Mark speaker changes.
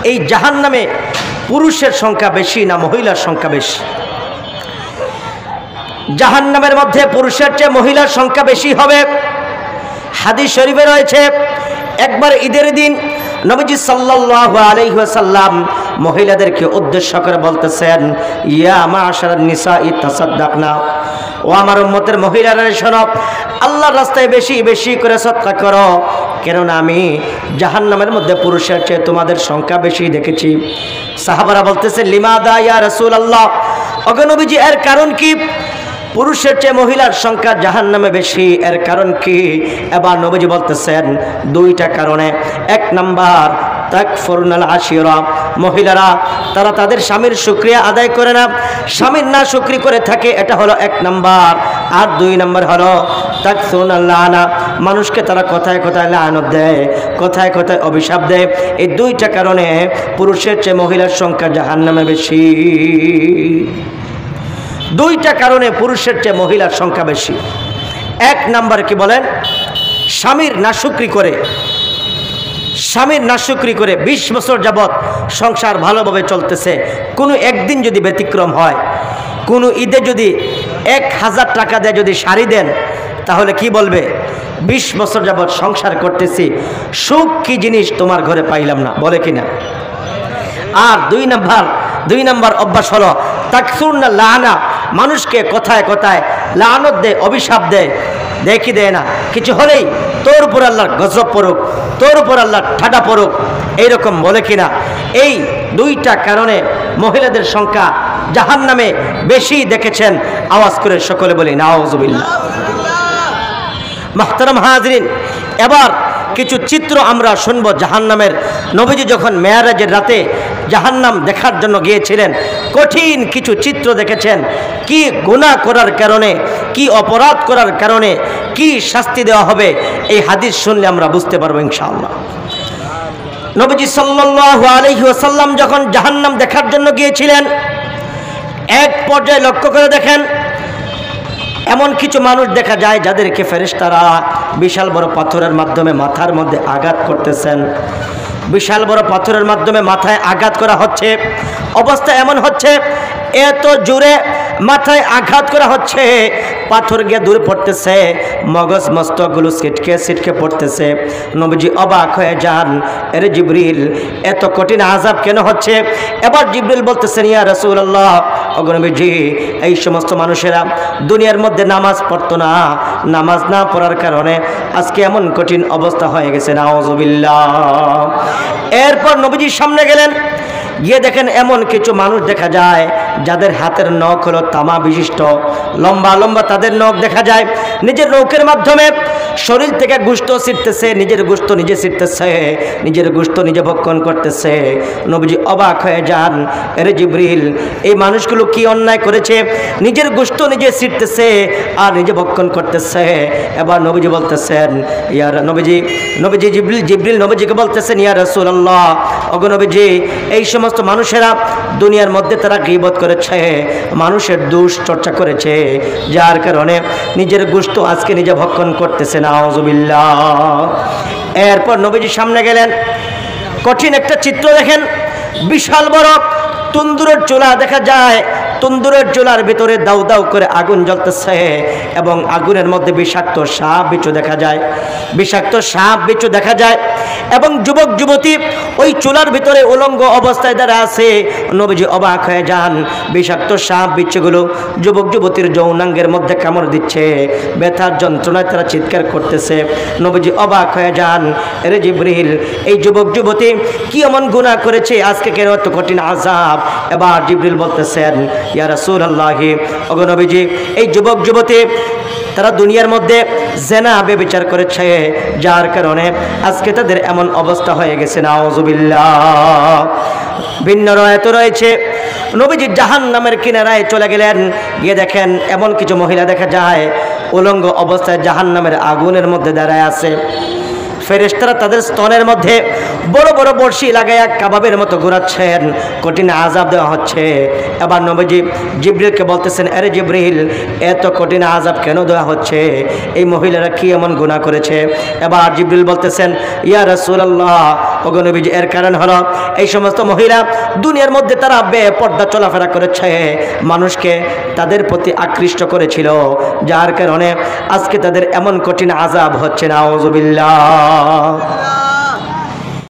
Speaker 1: এই জাহান্নামে পুরুষের সংখ্যা বেশি না মহিলার সংখ্যা বেশি? জাহান্নামের মধ্যে পুরুষের চেয়ে মহিলার সংখ্যা বেশি হবে। হাদিস শরীফে রয়েছে, একবার ঈদের দিন নবীজি সাল্লাল্লাহু আলাইহি ওয়াসাল্লাম মহিলাদেরকে উদ্দেশ্য করে বলতেছেন, ইয়া মাশারান নিসাই তাসাদদাকনা, ও আমার উম্মতের মহিলারা শোনো, আল্লাহর রাস্তায় বেশি বেশি করে সদকা করো, কেননা আমি জাহান্নামের মধ্যে পুরুষের চেয়ে তোমাদের সংখ্যা বেশি দেখেছি। সাহাবারা বলতেছে, লিমাদা ইয়া রাসূলুল্লাহ, ওগো নবীজি এর কারণ কি? পুরুষের চেয়ে মহিলার সংখ্যা জাহান্নামে বেশি, এর কারণ কি? এবার নবীজি বলতেছেন দুইটা কারণে। এক নাম্বার, তাকফুরনাল আশিরা, মহিলারা তারা তাদের স্বামীর শুকরিয়া আদায় করে না, স্বামীর না শুকরি করে থাকে, এটা হলো এক নাম্বার। আর দুই নাম্বার হলো তাকসুরনাল লানা, মানুষকে তারা কথায় কথায় লানত দেয়, কথায় কথায় অভিশাপ দেয়। এই দুইটা কারণে পুরুষের চেয়ে মহিলার সংখ্যা জাহান্নামে বেশি। দুইটা কারণে পুরুষের চেয়ে মহিলার সংখ্যা বেশি। এক নাম্বার কি বলেন? স্বামীর নাশুকরি করে, স্বামীর নাশুকরি করে 20 বছর যাবৎ সংসার ভালোভাবে চলতেছে, কোনো একদিন যদি ব্যতিক্রম হয়, কোনো ঈদে যদি 1000 টাকা দিয়ে যদি শাড়ি দেন, তাহলে কি বলবে? 20 বছর যাবৎ সংসার করতেছি, সুখ কি জিনিস তোমার ঘরে পাইলাম না, বলে কিনা? আর দুই নাম্বার অভ্যাস হলো তাকসুরনাল লানা, মানুষকে কথায় কথায় লানত দেয়, অভিশাপ দেয়, দেখি দেয় না, কিছু হলেই তোর উপর আল্লাহর গজব পড়ুক, তোর উপর আল্লাহর ঠাডা পড়ুক, এইরকম বলে কিনা? এই দুইটা কারণে মহিলাদের সংখ্যা জাহান্নামে বেশি দেখেছেন। আওয়াজ করে সকলে বলি নাউজুবিল্লাহ। মুহতারাম হাজরিন, এবার কিছু চিত্র আমরা শুনব জাহান্নামের। নবীজি যখন মেরাজের রাতে জাহান্নাম দেখার জন্য গিয়েছিলেন, কঠিন কিছু চিত্র দেখেছেন। কি গুনাহ করার কারণে, কি অপরাধ করার কারণে কি শাস্তি দেওয়া হবে, এই হাদিস শুনলে আমরা বুঝতে পারবো ইনশাআল্লাহ। নবীজি সাল্লাল্লাহু আলাইহি ওয়াসাল্লাম যখন জাহান্নাম দেখার জন্য গিয়েছিলেন, এক পর্যায়ে লক্ষ্য করে দেখেন এমন কিছু মানুষ দেখা যায় যাদেরকে ফেরেশতারা বিশাল বড় পাথরের মাধ্যমে মাথার মধ্যে আঘাত করতেছেন। বিশাল বড় পাথরের মাধ্যমে মাথায় আঘাত করা হচ্ছে। অবস্থা এমন হচ্ছে, এত জোরে মাথায় আঘাত করা হচ্ছে, পাথর গিয়ে দূরে পড়তেছে, মগজ মস্তকগুলো ছিটকে ছিটকে পড়তেছে। নবীজি অবাক হয়ে যান, এরে জিবরিল, এত কঠিন আযাব কেন হচ্ছে? এবার জিবরিল বলতেছেন, ইয়া রাসূলুল্লাহ, ওগো নবীজি, এই সমস্ত মানুষেরা দুনিয়ার মধ্যে নামাজ পড়তো না, নামাজ না পড়ার কারণে আজকে এমন কঠিন অবস্থা হয়ে গেছে, নাউজুবিল্লাহ। এরপর নবীজির সামনে গেলেন, গিয়ে দেখেন এমন কিছু মানুষ দেখা যায় যাদের হাতের নখ হলো তামা বিশিষ্ট, লম্বা লম্বা তাদের নখ দেখা যায়। নিজের নখের মাধ্যমে শরীর থেকে গোশত ছিটতেছে, নিজের গোশত নিজে ছিটতেছে, নিজের গোশত নিজে ভক্ষণ করতেছে। নবীজি অবাক হয়ে যান, এরে জিবরিল, এই মানুষগুলো কি অন্যায় করেছে? নিজের গোশত নিজে ছিটতেছে আর নিজে ভক্ষণ করতেছে। এবার নবীজি বলতেছেন, ইয়া নবীজি জিবরিল নবীজিকে বলতেছেন, ইয়া রাসূলুল্লাহ, ওগো নবীজি, এই সমস্ত মানুষেরা দুনিয়ার মধ্যে তারা গীবত করেছে, মানুষের দোষ চর্চা করেছে, যার কারণে নিজের গোশত আজকে নিজে ভক্ষণ করতেছে, নাউজুবিল্লাহ। এরপর নবীজির সামনে গেলেন, কঠিন একটা চিত্র দেখেন। বিশাল বড় তন্দুরের চুলা দেখা যায়, তন্দুরের চুলার ভিতরে দাউ দাউ করে আগুন জ্বলতেছে এবং আগুনের মধ্যে বিষাক্ত সাপ বিচ্ছু দেখা যায়, বিষাক্ত সাপ বিচ্ছু দেখা যায় এবং যুবক যুবতী ওই চুলার ভিতরে উলঙ্গ অবস্থায় দ্বারা আছে। নবীজি অবাক হয়ে যান, বিষাক্ত সাপ বিচ্ছুগুলো যুবক যুবতীর যৌনাঙ্গের মধ্যে কামড় দিচ্ছে, ব্যথার যন্ত্রণায় তারা চিৎকার করতেছে। নবীজি অবাক হয়ে যান, এরে জিবরিল, এই যুবক যুবতী কি এমন গুনাহ করেছে, আজকে কেন এত কঠিন আযাব? এবার জিবরিল বলতেছেন, ইয়া রাসূলুল্লাহ, ওগো নবীজি, এই যুবক যুবতী তারা দুনিয়ার মধ্যে জেনা ব্যভিচার করেছে, যার কারণে আজকে তাদের এমন অবস্থা হয়ে গেছে, নাউজুবিল্লাহ। ভিন্ন রায়ত রয়েছে, নবীজি জাহান্নামের কিনারায় চলে গেলেন, গিয়ে দেখেন এমন কিছু মহিলা দেখা যায় উলঙ্গ অবস্থায় জাহান্নামের আগুনের মধ্যে দাঁড়ায় আছে। ফেরেশতারা তাদের স্তনের মধ্যে বড় বড় বড়শি লাগাইয়া কাবাবের মতো ঘোরাচ্ছেন, কঠিন আযাব দেওয়া হচ্ছে। এবার নবীজি জিবরিলকে বলতেছেন, আরে জিবরিল, এত কঠিন আযাব কেন দেওয়া হচ্ছে? এই মহিলারা কি এমন গুনাহ করেছে? এবার জিবরিল বলতেছেন, ইয়া রাসূলুল্লাহ, ওগো নবীজি, এর কারণ হলো এই সমস্ত মহিলা দুনিয়ার মধ্যে তারা বেপর্দা চলাফেরা করেছে, মানুষকে তাদের প্রতি আকৃষ্ট করেছিল, যার কারণে আজকে তাদের এমন কঠিন আযাব হচ্ছে। নাউযুবিল্লাহ।